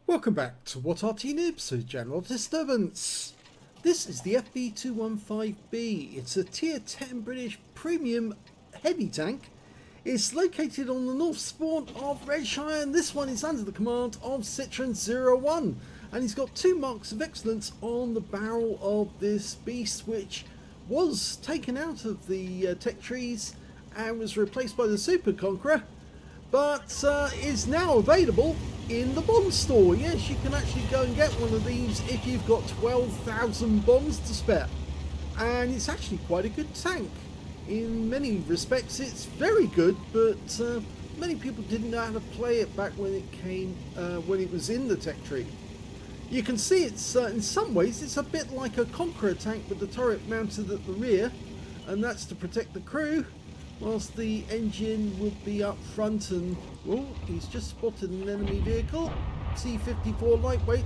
Welcome back to What Arty Noobs, so General Disturbance. This is the FV215b. It's a tier 10 British premium heavy tank. It's located on the north spawn of Redshire, and this one is under the command of Citron01. And he's got 2 marks of excellence on the barrel of this beast, which was taken out of the tech trees and was replaced by the Super Conqueror, but is now available in the bond store. Yes, you can actually go and get one of these if you've got 12,000 bonds to spare, and it's actually quite a good tank. In many respects it's very good, but many people didn't know how to play it back when it came when it was in the tech tree. You can see it's in some ways it's a bit like a Conqueror tank with the turret mounted at the rear, and that's to protect the crew, whilst the engine would be up front. And oh, he's just spotted an enemy vehicle, T-54 lightweight,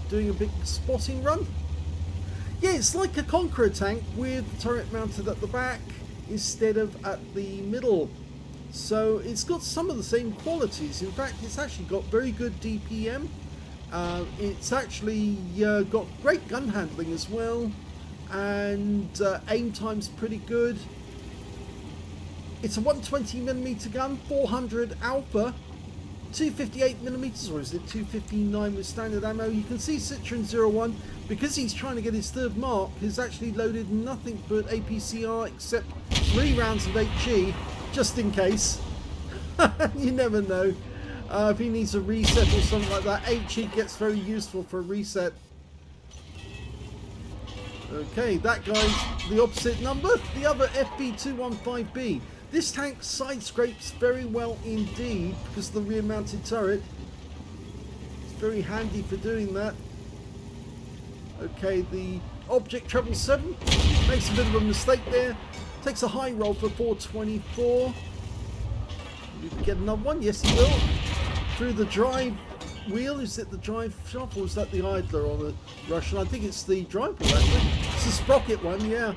doing a big spotting run. Yeah, it's like a Conqueror tank with the turret mounted at the back instead of at the middle. So it's got some of the same qualities. In fact, it's actually got very good DPM. It's actually got great gun handling as well, and aim time's pretty good. It's a 120mm gun, 400 alpha, 258mm, or is it 259 with standard ammo? You can see Citron01, because he's trying to get his 3rd mark, has actually loaded nothing but APCR except 3 rounds of HE, just in case. You never know. If he needs a reset or something like that, HE gets very useful for a reset. Okay, that guy's the opposite number, the other FV215b. This tank side scrapes very well indeed because of the rear mounted turret. It's very handy for doing that. Okay, the Object 777 makes a bit of a mistake there. Takes a high roll for 424. You can get another one, yes he will. Through the drive wheel, is it the drive shaft or is that the idler on the Russian? I think it's the drive wheel actually. It's the sprocket one, yeah.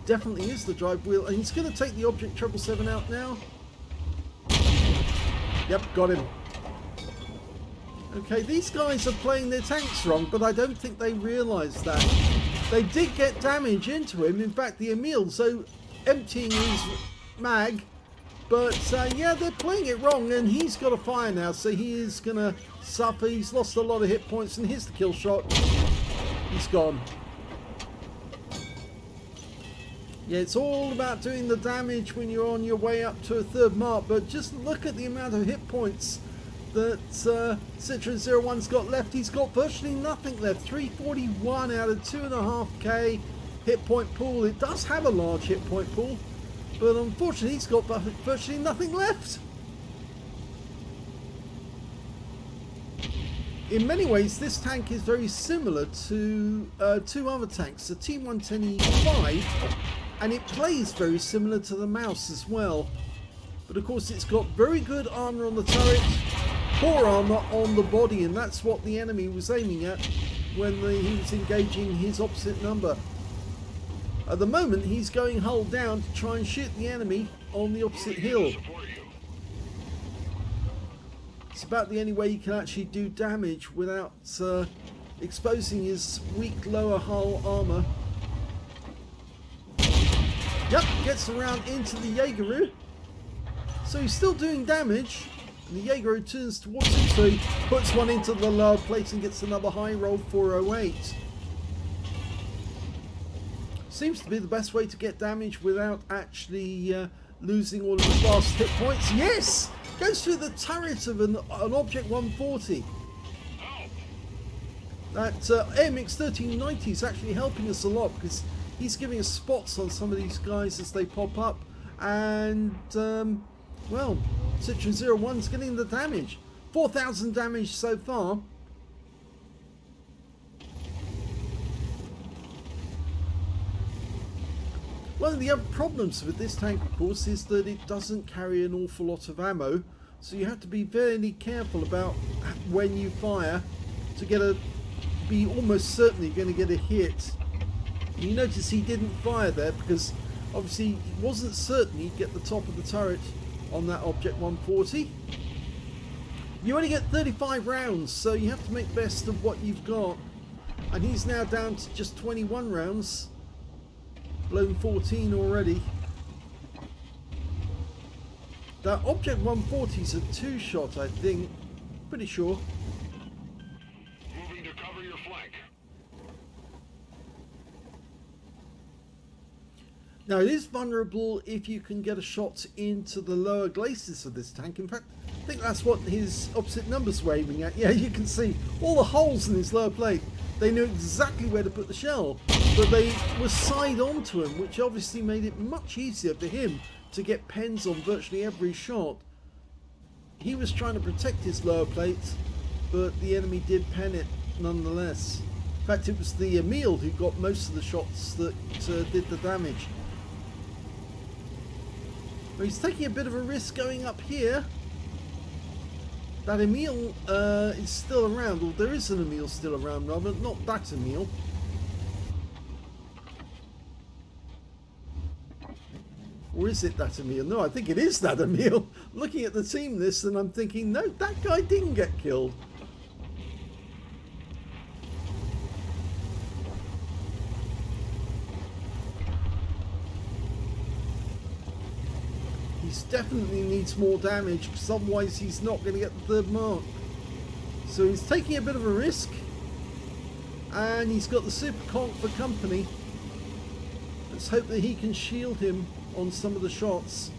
Definitely is the drive wheel, and he's going to take the Object 777 out now. Yep, got him. Okay, these guys are playing their tanks wrong, but I don't think they realise that. They did get damage into him. In fact, the Emil's emptying his mag, but yeah, they're playing it wrong, and he's got a fire now, so he is going to suffer. He's lost a lot of hit points, and here's the kill shot. He's gone. Yeah, it's all about doing the damage when you're on your way up to a 3rd mark, but just look at the amount of hit points that Citron01's got left. He's got virtually nothing left. 341 out of 2.5k hit point pool. It does have a large hit point pool, but unfortunately he's got virtually nothing left. In many ways, this tank is very similar to 2 other tanks, the T110E5, and it plays very similar to the Mouse as well. But of course it's got very good armor on the turret, poor armor on the body, and that's what the enemy was aiming at when he was engaging his opposite number. At the moment he's going hull down to try and shoot the enemy on the opposite hill. It's about the only way you can actually do damage without exposing his weak lower hull armor. Yep, gets around into the Jaegeru. So he's still doing damage. And the Jaegeru turns towards him, so he puts one into the lower plate and gets another high roll, 408. Seems to be the best way to get damage without actually losing all of his last hit points. Yes! Goes through the turret of an Object 140. That AMX 1390 is actually helping us a lot because he's giving us spots on some of these guys as they pop up, and well, Citron01's getting the damage. 4,000 damage so far. One of the other problems with this tank, of course, is that it doesn't carry an awful lot of ammo, so you have to be very careful about when you fire to be almost certainly going to get a hit. And you notice he didn't fire there because obviously he wasn't certain he'd get the top of the turret on that Object 140. You only get 35 rounds, so you have to make the best of what you've got. And he's now down to just 21 rounds. Blown 14 already. That Object 140 is a 2-shot, I think. Pretty sure. Moving to cover your flank. Now it is vulnerable if you can get a shot into the lower glacis of this tank. In fact, I think that's what his opposite numbers were aiming at. Yeah, you can see all the holes in his lower plate. They knew exactly where to put the shell, but they were side on to him, which obviously made it much easier for him to get pens on virtually every shot. He was trying to protect his lower plate, but the enemy did pen it nonetheless. In fact, it was the Emil who got most of the shots that did the damage. But he's taking a bit of a risk going up here. That Emil is still around, or there is an Emil still around, rather, not that Emil. Or is it that Emil? No, I think it is that Emil. Looking at the team list and I'm thinking, no, that guy didn't get killed. He definitely needs more damage, because otherwise he's not going to get the third mark. So he's taking a bit of a risk. And he's got the Super Conk for company. Let's hope that he can shield him on some of the shots.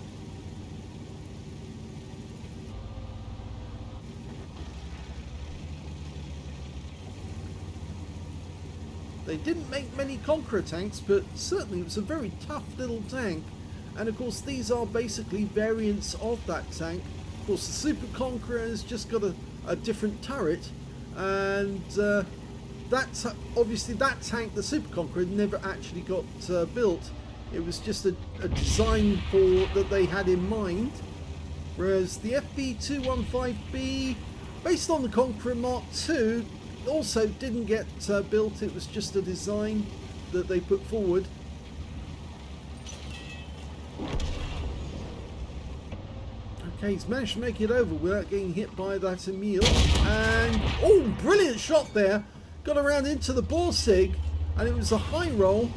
They didn't make many Conqueror tanks, but certainly it was a very tough little tank. And of course these are basically variants of that tank. Of course the Super Conqueror has just got a different turret, and that's obviously that tank, the Super Conqueror, never actually got built. It was just a design that they had in mind. Whereas the FV215b, based on the Conqueror Mark II, also didn't get built. It was just a design that they put forward. Okay, he's managed to make it over without getting hit by that Emil. And, oh, brilliant shot there. Got around into the Borsig, and it was a high roll.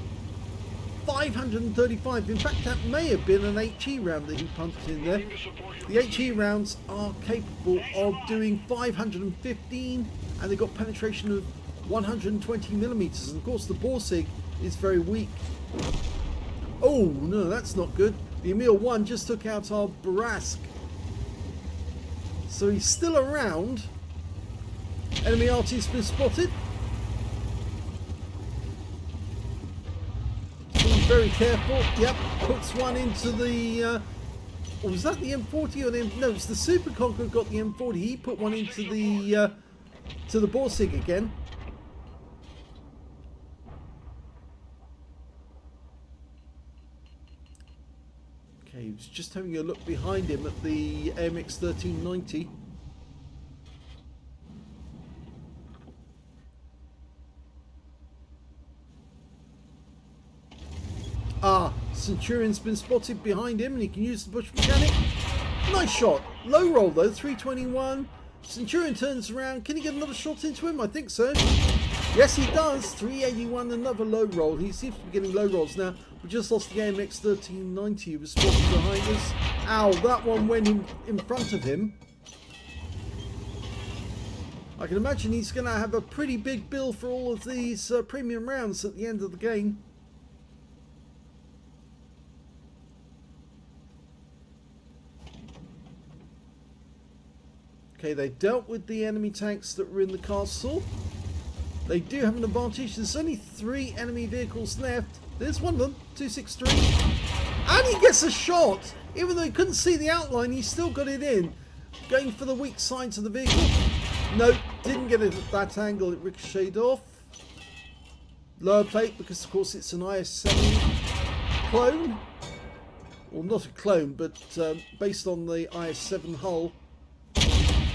535. In fact, that may have been an HE round that he pumped in there. The HE rounds are capable of doing 515, and they've got penetration of 120 millimeters. And of course, the Borsig is very weak. Oh no, that's not good. The Emil 1 just took out our Barask. So he's still around. Enemy Arty's been spotted. Very careful. Yep, puts one into the or was that the M40 or the no, it's the Super Conqueror got the M40. He put one into the to the Borsig again. Okay, he was just having a look behind him at the AMX 1390. Ah, Centurion's been spotted behind him and he can use the Bush Mechanic. Nice shot. Low roll though, 321. Centurion turns around. Can he get another shot into him? I think so. Yes, he does. 381, another low roll. He seems to be getting low rolls now. We just lost the AMX 1390. He was spotted behind us. Ow, that one went in front of him. I can imagine he's going to have a pretty big bill for all of these premium rounds at the end of the game. Okay, they dealt with the enemy tanks that were in the castle. They do have an advantage. There's only 3 enemy vehicles left. There's one of them, 263. And he gets a shot! Even though he couldn't see the outline, he still got it in. Going for the weak sides of the vehicle. No, didn't get it at that angle. It ricocheted off. Lower plate, because of course it's an IS-7 clone. Well, not a clone, but based on the IS-7 hull.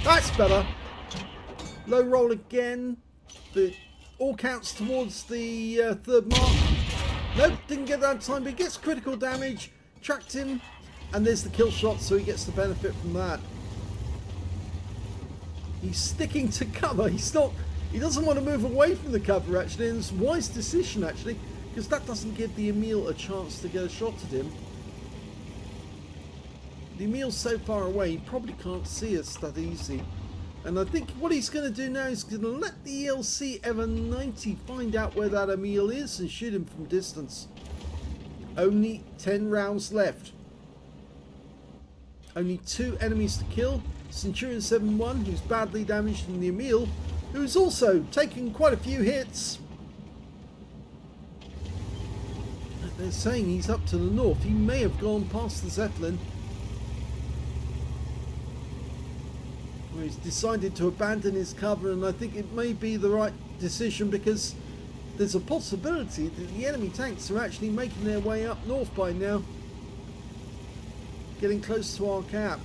That's better. Low roll again. But all counts towards the third mark. Nope, didn't get that time, but he gets critical damage. Tracked him. And there's the kill shot, so he gets the benefit from that. He's sticking to cover. He's not. He doesn't want to move away from the cover, actually, and it's a wise decision, actually, because that doesn't give the Emil a chance to get a shot at him. The Emil's so far away, he probably can't see us that easy. And I think what he's going to do now is going to let the ELC Ever-90 find out where that Emil is and shoot him from distance. Only 10 rounds left. Only 2 enemies to kill. Citron01, who's badly damaged, and the Emil, who's also taken quite a few hits. They're saying he's up to the north. He may have gone past the Zeppelin. Well, he's decided to abandon his cover, and I think it may be the right decision, because there's a possibility that the enemy tanks are actually making their way up north by now. Getting close to our cap.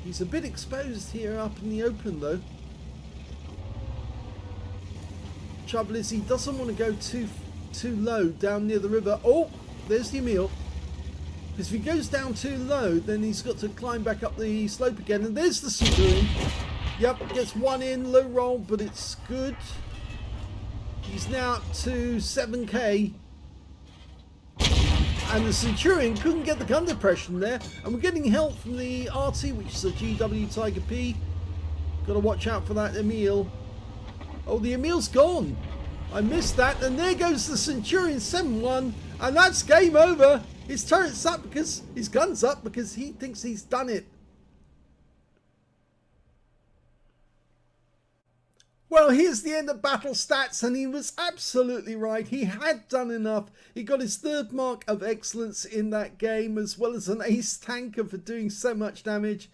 He's a bit exposed here up in the open though. Trouble is, he doesn't want to go too low down near the river. Oh, there's the Emil. Because if he goes down too low, then he's got to climb back up the slope again. And there's the Citron. Yep, gets one in, low roll, but it's good. He's now up to 7k. And the Centurion couldn't get the gun depression there. And we're getting help from the Arty, which is a GW Tiger P. Got to watch out for that Emil. Oh, the Emil's gone. I missed that. And there goes the Centurion 7-1. And that's game over. His turret's up because his gun's up because he thinks he's done it. Well, here's the end of battle stats, and he was absolutely right. He had done enough. He got his 3rd mark of excellence in that game, as well as an ace tanker for doing so much damage.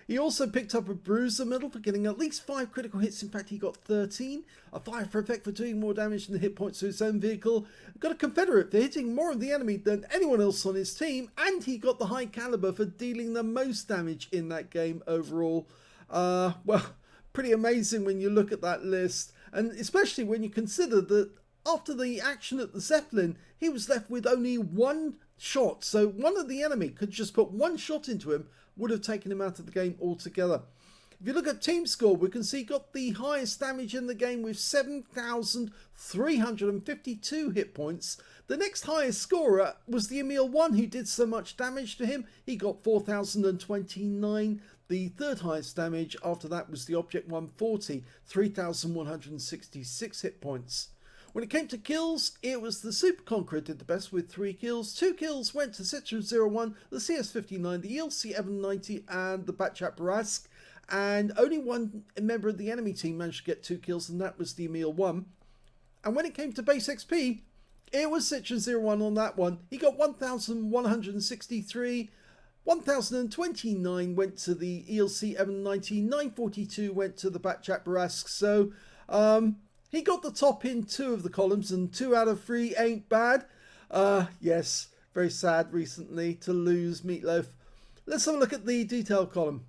He also picked up a bruiser medal for getting at least 5 critical hits. In fact, he got 13. A fire for effect for doing more damage than the hit points to his own vehicle. Got a Confederate for hitting more of the enemy than anyone else on his team. And he got the high caliber for dealing the most damage in that game overall. Well, pretty amazing when you look at that list, and especially when you consider that after the action at the Zeppelin, he was left with only 1 shot. So one of the enemy could just put 1 shot into him, would have taken him out of the game altogether. If you look at team score, we can see he got the highest damage in the game with 7,352 hit points. The next highest scorer was the Emil 1, who did so much damage to him. He got 4,029. The 3rd highest damage after that was the Object 140, 3,166 hit points. When it came to kills, it was the Super Conqueror did the best with 3 kills. 2 kills went to Citron01, the CS59, the ELC Ever-90 and the Batchat Barask. And only 1 member of the enemy team managed to get 2 kills, and that was the Emil 1. And when it came to base XP, it was Citron01 on that one. He got 1,163. 1,029 went to the ELC Ever-90, 942 went to the Batchat Barask. So he got the top in 2 of the columns, and 2 out of 3 ain't bad. Yes, very sad recently to lose Meatloaf. Let's have a look at the detail column.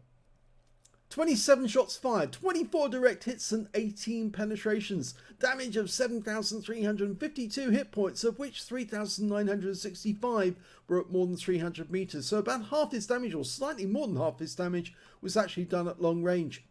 27 shots fired, 24 direct hits and 18 penetrations. Damage of 7,352 hit points, of which 3,965 were at more than 300 meters. So about half his damage, or slightly more than half his damage, was actually done at long range.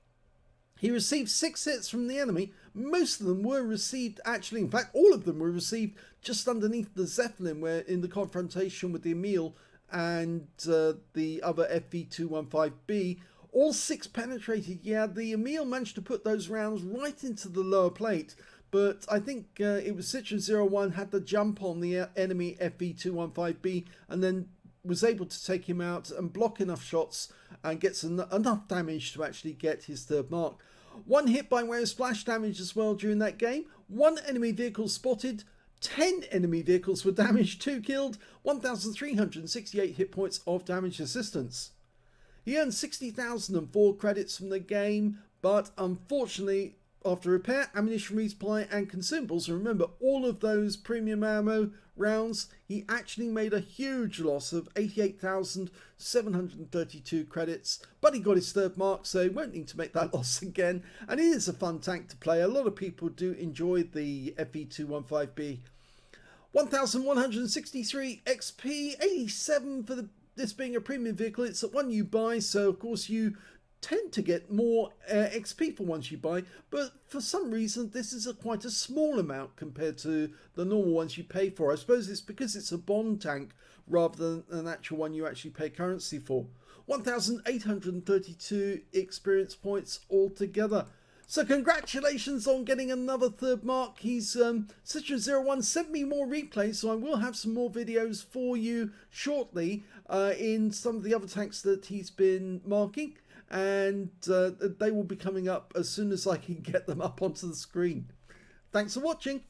He received 6 hits from the enemy. Most of them were received, actually, in fact, all of them were received just underneath the Zeppelin, where in the confrontation with the Emil and the other FV215b. All 6 penetrated. Yeah, the Emil managed to put those rounds right into the lower plate, but I think it was Citron01 had the jump on the enemy FV215b and then was able to take him out and block enough shots and gets enough damage to actually get his 3rd mark. 1 hit by way of splash damage as well during that game. 1 enemy vehicle spotted. 10 enemy vehicles were damaged, 2 killed, 1,368 hit points of damage assistance. He earned 60,004 credits from the game, but unfortunately, after repair, ammunition resupply and consumables, and remember all of those premium ammo rounds, he actually made a huge loss of 88,732 credits, but he got his 3rd mark, so he won't need to make that loss again. And it is a fun tank to play. A lot of people do enjoy the FV215b. 1,163 XP, 87 for the this being a premium vehicle, it's the one you buy, so of course you tend to get more XP for once you buy, but for some reason this is quite a small amount compared to the normal ones you pay for. I suppose it's because it's a bond tank rather than an actual one you actually pay currency for. 1,832 experience points altogether. So congratulations on getting another third mark. He's Citron01 sent me more replays, so I will have some more videos for you shortly in some of the other tanks that he's been marking, and they will be coming up as soon as I can get them up onto the screen. Thanks for watching.